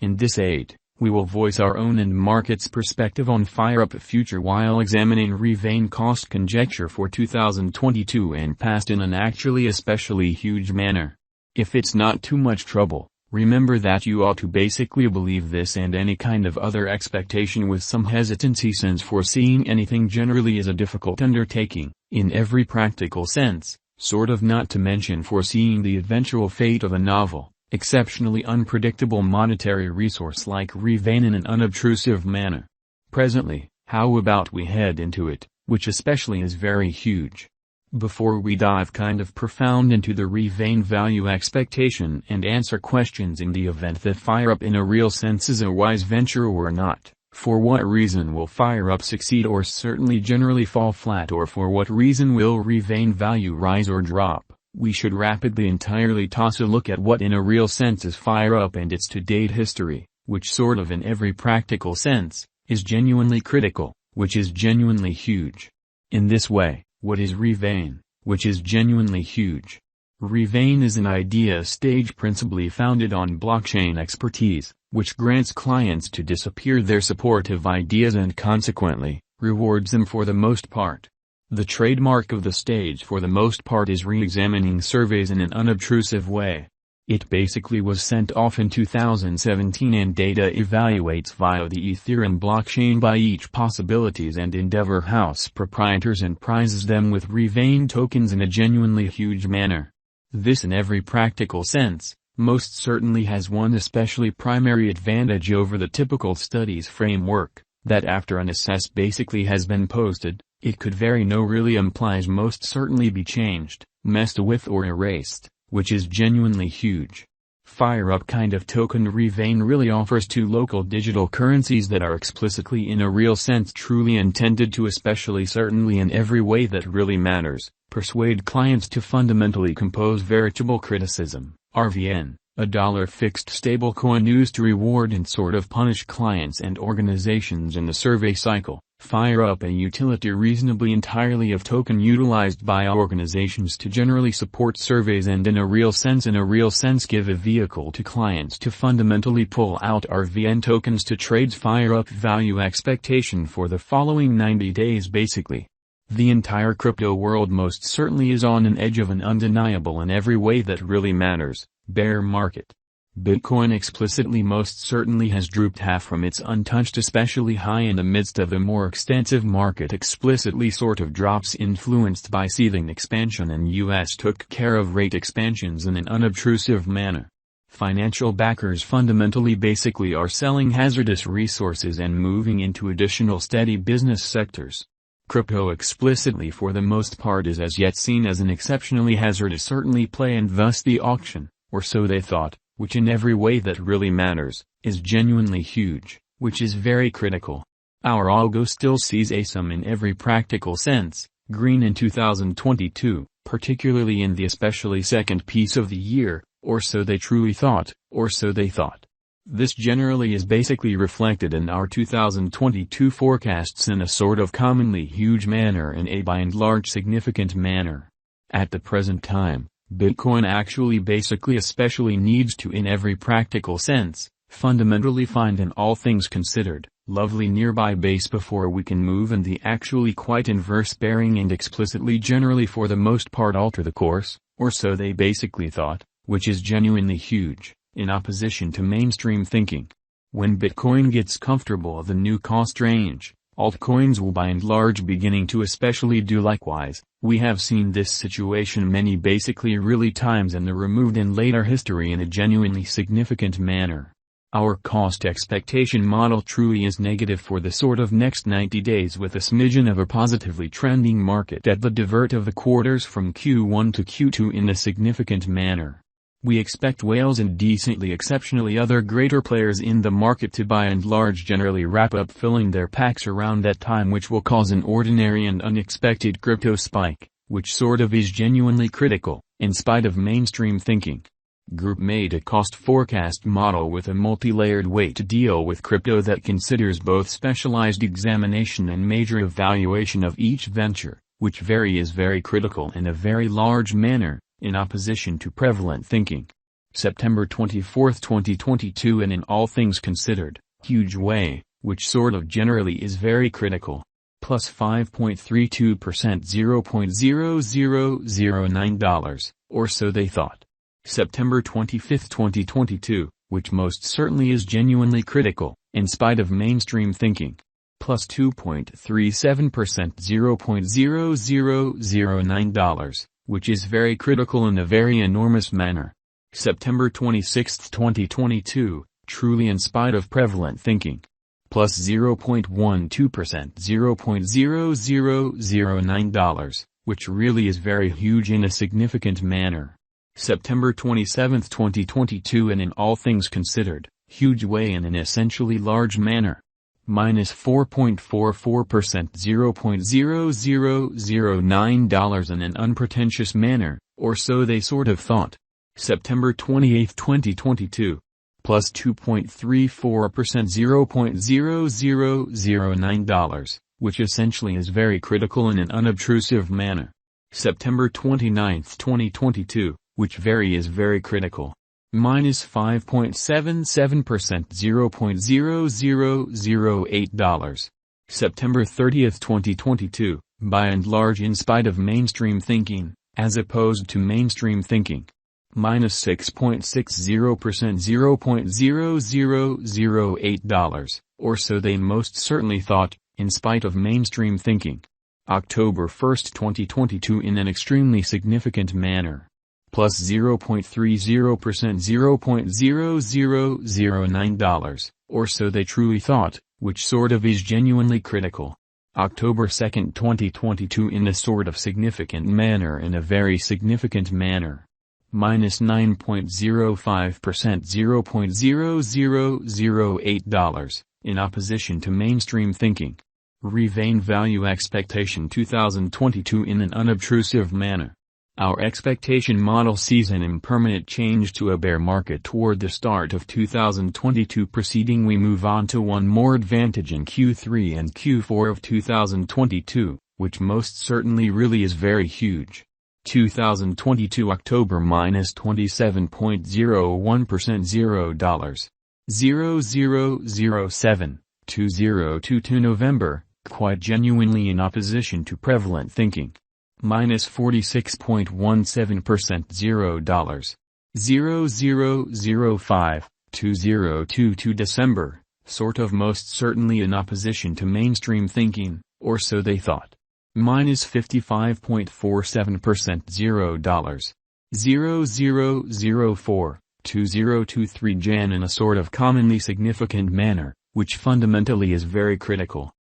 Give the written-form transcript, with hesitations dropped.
In this aid, we will voice our own and market's perspective on FireUp future while examining Raven cost conjecture for 2022 and past in an actually especially huge manner. If it's not too much trouble, remember that you ought to basically believe this and any kind of other expectation with some hesitancy, since foreseeing anything generally is a difficult undertaking, in every practical sense, sort of, not to mention foreseeing the eventual fate of a novel, exceptionally unpredictable monetary resource like Raven in an unobtrusive manner. Presently, how about we head into it, which especially is very huge. Before we dive kind of profound into the Raven value expectation and answer questions in the event that FireUp in a real sense is a wise venture or not, for what reason will FireUp succeed or certainly generally fall flat, or for what reason will Raven value rise or drop, we should rapidly entirely toss a look at what in a real sense is FireUp and its to-date history, which sort of in every practical sense, is genuinely critical, which is genuinely huge. In this way, what is Raven, which is genuinely huge? Raven is an idea stage principally founded on blockchain expertise, which grants clients to disappear their support of ideas and consequently, rewards them for the most part. The trademark of the stage for the most part is re-examining surveys in an unobtrusive way. It basically was sent off in 2017 and data evaluates via the Ethereum blockchain by each possibilities and Endeavor House proprietors and prizes them with Raven tokens in a genuinely huge manner. This in every practical sense, most certainly has one especially primary advantage over the typical studies framework, that after an assess basically has been posted, it could very no really implies most certainly be changed, messed with or erased, which is genuinely huge. FireUp kind of token Raven really offers two local digital currencies that are explicitly in a real sense truly intended to, especially certainly in every way that really matters, persuade clients to fundamentally compose veritable criticism, RVN, a dollar fixed stablecoin used to reward and sort of punish clients and organizations in the survey cycle. FireUp, a utility reasonably entirely of token utilized by organizations to generally support surveys and in a real sense give a vehicle to clients to fundamentally pull out RVN tokens to trades. FireUp value expectation for the following 90 days. Basically, the entire crypto world most certainly is on an edge of an undeniable in every way that really matters, bear market. Bitcoin explicitly most certainly has drooped half from its untouched especially high in the midst of a more extensive market explicitly sort of drops influenced by seething expansion, and US took care of rate expansions in an unobtrusive manner. Financial backers fundamentally basically are selling hazardous resources and moving into additional steady business sectors. Crypto explicitly for the most part is as yet seen as an exceptionally hazardous certainly play, and thus the auction, or so they thought, which in every way that really matters, is genuinely huge, which is very critical. Our algo still sees a sum in every practical sense, green in 2022, particularly in the especially second piece of the year, or so they truly thought, or so they thought. This generally is basically reflected in our 2022 forecasts in a sort of commonly huge manner and a by and large significant manner. At the present time, Bitcoin actually basically especially needs to in every practical sense, fundamentally find an all things considered, lovely nearby base before we can move in the actually quite inverse bearing and explicitly generally for the most part alter the course, or so they basically thought, which is genuinely huge, in opposition to mainstream thinking. When Bitcoin gets comfortable of the new cost range, altcoins will by and large beginning to especially do likewise. We have seen this situation many basically really times in the removed and later history in a genuinely significant manner. Our cost expectation model truly is negative for the sort of next 90 days with a smidgen of a positively trending market at the divert of the quarters from Q1 to Q2 in a significant manner. We expect whales and decently exceptionally other greater players in the market to by and large generally wrap up filling their packs around that time, which will cause an ordinary and unexpected crypto spike, which sort of is genuinely critical, in spite of mainstream thinking. Group made a cost forecast model with a multi-layered way to deal with crypto that considers both specialized examination and major evaluation of each venture, which is very critical in a very large manner, in opposition to prevalent thinking. September 24, 2022 and in all things considered, huge way, which sort of generally is very critical. Plus 5.32%, $0.0009, or so they thought. September 25, 2022, which most certainly is genuinely critical, in spite of mainstream thinking. Plus 2.37%, $0.0009, which is very critical in a very enormous manner. September 26, 2022, truly in spite of prevalent thinking. Plus 0.12%, $0.0009, which really is very huge in a significant manner. September 27, 2022 and in all things considered, huge way in an essentially large manner. Minus 4.44%, $0.0009 in an unpretentious manner, or so they sort of thought. September 28, 2022. Plus 2.34%, $0.0009, which essentially is very critical in an unobtrusive manner. September 29, 2022, which is very critical. Minus 5.77%, $0.0008. September 30, 2022, by and large in spite of mainstream thinking, as opposed to mainstream thinking. Minus 6.60%, $0.0008, or so they most certainly thought, in spite of mainstream thinking. October 1, 2022 in an extremely significant manner. Plus 0.30%, $0.0009, or so they truly thought, which sort of is genuinely critical. October 2, 2022 in a sort of significant manner, in a very significant manner. Minus 9.05%, $0.0008, in opposition to mainstream thinking. Revain value expectation 2022 in an unobtrusive manner. Our expectation model sees an impermanent change to a bear market toward the start of 2022. Proceeding, we move on to one more advantage in Q3 and Q4 of 2022, which most certainly really is very huge. 2022 October minus 27.01%, $0.0007, 2022 November, quite genuinely in opposition to prevalent thinking. Minus 46.17%, $0.0005, 2022 December, sort of most certainly in opposition to mainstream thinking, or so they thought. Minus 55.47%, $0.0004, 2023 Jan in a sort of commonly significant manner, which fundamentally is very critical.